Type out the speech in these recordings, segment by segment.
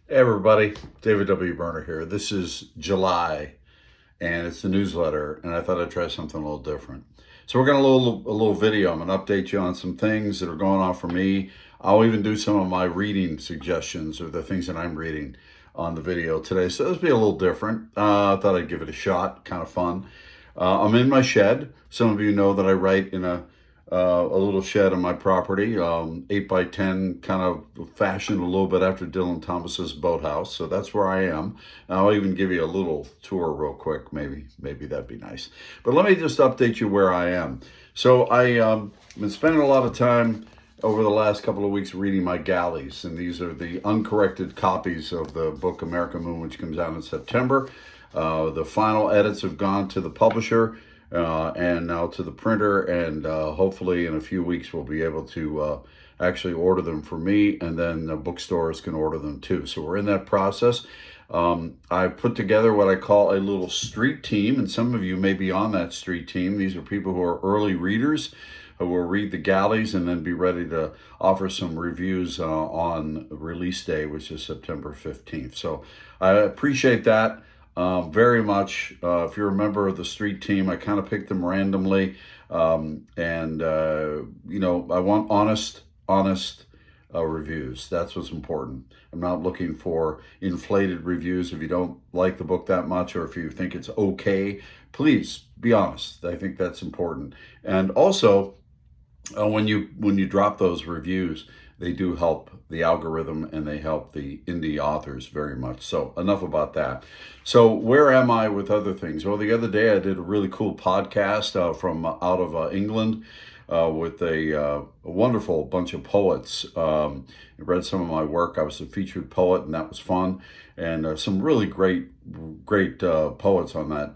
Hey everybody, David W. Burner here. This is July, and it's the newsletter, and I thought I'd try something a little different. So we're going to a little video. I'm going to update you on some things that are going on for me. I'll even do some of my reading suggestions or the things that I'm reading on the video today. So this will be a little different. I thought I'd give it a shot, kind of fun. I'm in my shed. Some of you know that I write in a little shed on my property, 8 by 10, kind of fashioned a little bit after Dylan Thomas's boathouse. So that's where I am. I'll even give you a little tour real quick. Maybe that'd be nice. But let me just update you where I am. So I've been spending a lot of time over the last couple of weeks reading my galleys, and these are the uncorrected copies of the book American Moon, which comes out in September. The final edits have gone to the publisher and now to the printer, and hopefully in a few weeks we'll be able to actually order them for me, and then the bookstores can order them too. So we're in that process. I've put together what I call a little street team, and some of you may be on that street team. These are people who are early readers who will read the galleys and then be ready to offer some reviews on release day, which is September 15th. So I appreciate that very much. If you're a member of the street team, I kind of picked them randomly. And I want honest reviews. That's what's important. I'm not looking for inflated reviews. If you don't like the book that much, or if you think it's okay, please be honest. I think that's important. And also, when you drop those reviews, they do help the algorithm and they help the indie authors very much. So enough about that. So where am I with other things? Well, the other day I did a really cool podcast from out of England with a wonderful bunch of poets. I read some of my work. I was a featured poet, and that was fun. And some really great poets on that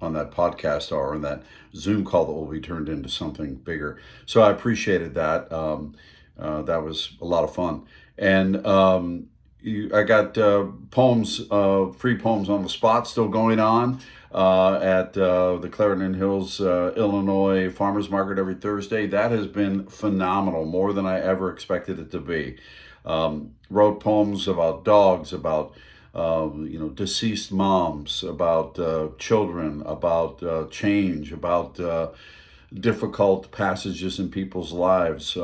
podcast or on that Zoom call that will be turned into something bigger. So I appreciated that. That was a lot of fun. And I got poems, free poems on the spot still going on at the Clarendon Hills, Illinois Farmers Market every Thursday. That has been phenomenal, more than I ever expected it to be. Wrote poems about dogs, about deceased moms, about children, about change, about difficult passages in people's lives.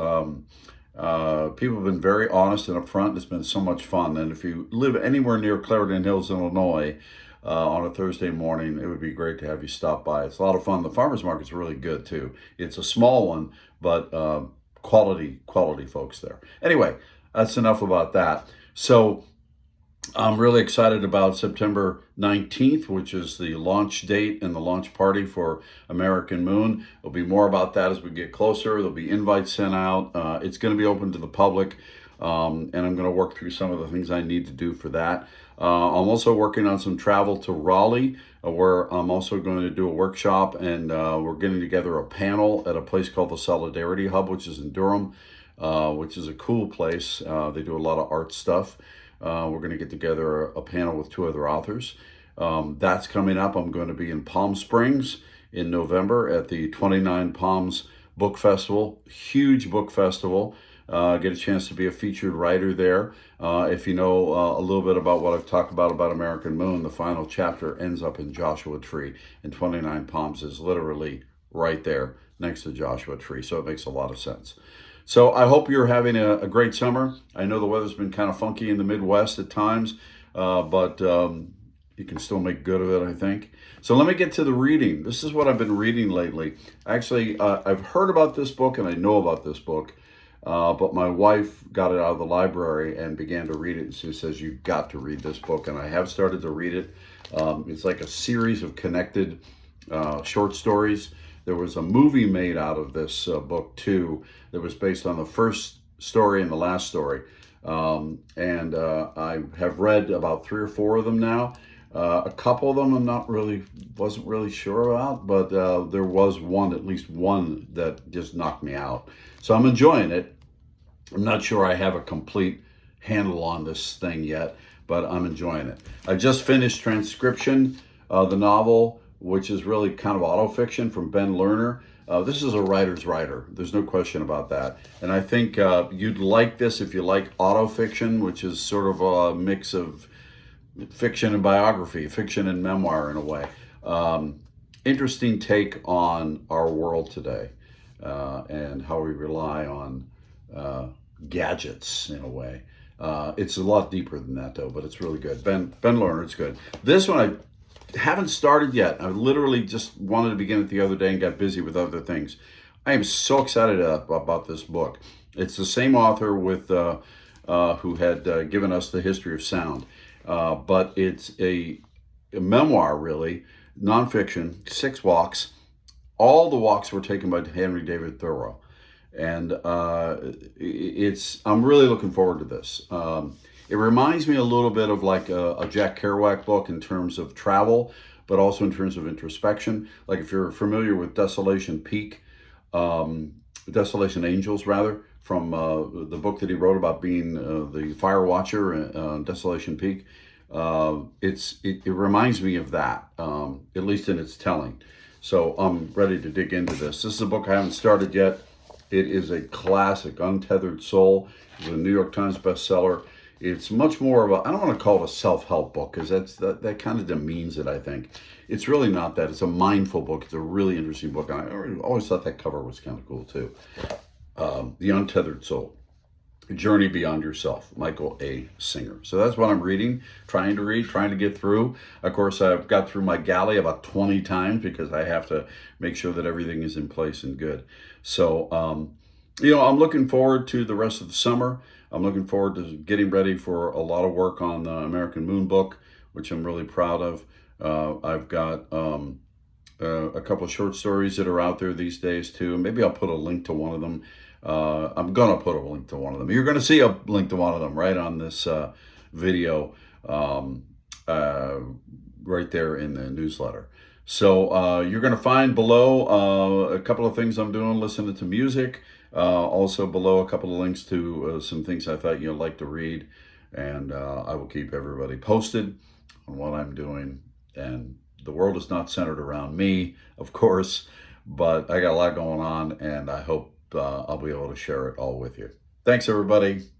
People have been very honest and upfront. It's been so much fun. And if you live anywhere near Clarendon Hills, Illinois, on a Thursday morning, it would be great to have you stop by. It's a lot of fun. The farmers market's really good too. It's a small one, but quality folks there. Anyway, that's enough about that. So I'm really excited about September 19th, which is the launch date and the launch party for American Moon. There'll be more about that as we get closer. There'll be invites sent out. It's going to be open to the public, and I'm going to work through some of the things I need to do for that. I'm also working on some travel to Raleigh, where I'm also going to do a workshop, and we're getting together a panel at a place called the Solidarity Hub, which is in Durham, which is a cool place. They do a lot of art stuff. We're going to get together a panel with two other authors. That's coming up. I'm going to be in Palm Springs in November at the 29 Palms Book Festival. Huge book festival. Get a chance to be a featured writer there. If you know a little bit about what I've talked about American Moon, the final chapter ends up in Joshua Tree, and 29 Palms is literally right there next to Joshua Tree. So it makes a lot of sense. So I hope you're having a great summer. I know the weather's been kind of funky in the Midwest at times, but you can still make good of it, I think. So let me get to the reading. This is what I've been reading lately. Actually, I've heard about this book and I know about this book, but my wife got it out of the library and began to read it. And she says, you've got to read this book. And I have started to read it. It's like a series of connected short stories. There was a movie made out of this book too that was based on the first story and the last story. And I have read about 3 or 4 of them now. A couple of them wasn't really sure about, but there was at least one that just knocked me out. So I'm enjoying it. I'm not sure I have a complete handle on this thing yet, but I'm enjoying it. I just finished Transcription, the novel, which is really kind of autofiction from Ben Lerner. This is a writer's writer. There's no question about that. And I think you'd like this if you like autofiction, which is sort of a mix of fiction and biography, fiction and memoir in a way. Interesting take on our world today and how we rely on gadgets in a way. It's a lot deeper than that though, but it's really good. Ben Lerner's good. This one I haven't started yet. I literally just wanted to begin it the other day and got busy with other things. I am so excited about this book. It's the same author with who had given us The History of Sound, but it's a memoir, really, nonfiction, 6 walks. All the walks were taken by Henry David Thoreau, and I'm really looking forward to this. It reminds me a little bit of like a Jack Kerouac book in terms of travel, but also in terms of introspection. Like if you're familiar with Desolation Angels rather, from the book that he wrote about being the fire watcher on Desolation Peak. It reminds me of that, at least in its telling. So I'm ready to dig into this. This is a book I haven't started yet. It is a classic, Untethered Soul. It's a New York Times bestseller. It's much more of a, I don't want to call it a self-help book because that kind of demeans it, I think. It's really not that. It's a mindful book. It's a really interesting book. I always thought that cover was kind of cool too. The Untethered Soul, A Journey Beyond Yourself, Michael A. Singer. So that's what I'm reading, trying to get through. Of course, I've got through my galley about 20 times because I have to make sure that everything is in place and good. So, I'm looking forward to the rest of the summer. I'm looking forward to getting ready for a lot of work on the American Moon book, which I'm really proud of. I've got a couple of short stories that are out there these days too. Maybe I'll put a link to one of them. I'm going to put a link to one of them. You're going to see a link to one of them right on this video, right there in the newsletter. So you're going to find below a couple of things I'm doing, listening to music. Also below a couple of links to some things I thought you'd like to read. And I will keep everybody posted on what I'm doing. And the world is not centered around me, of course, but I got a lot going on, and I hope I'll be able to share it all with you. Thanks, everybody.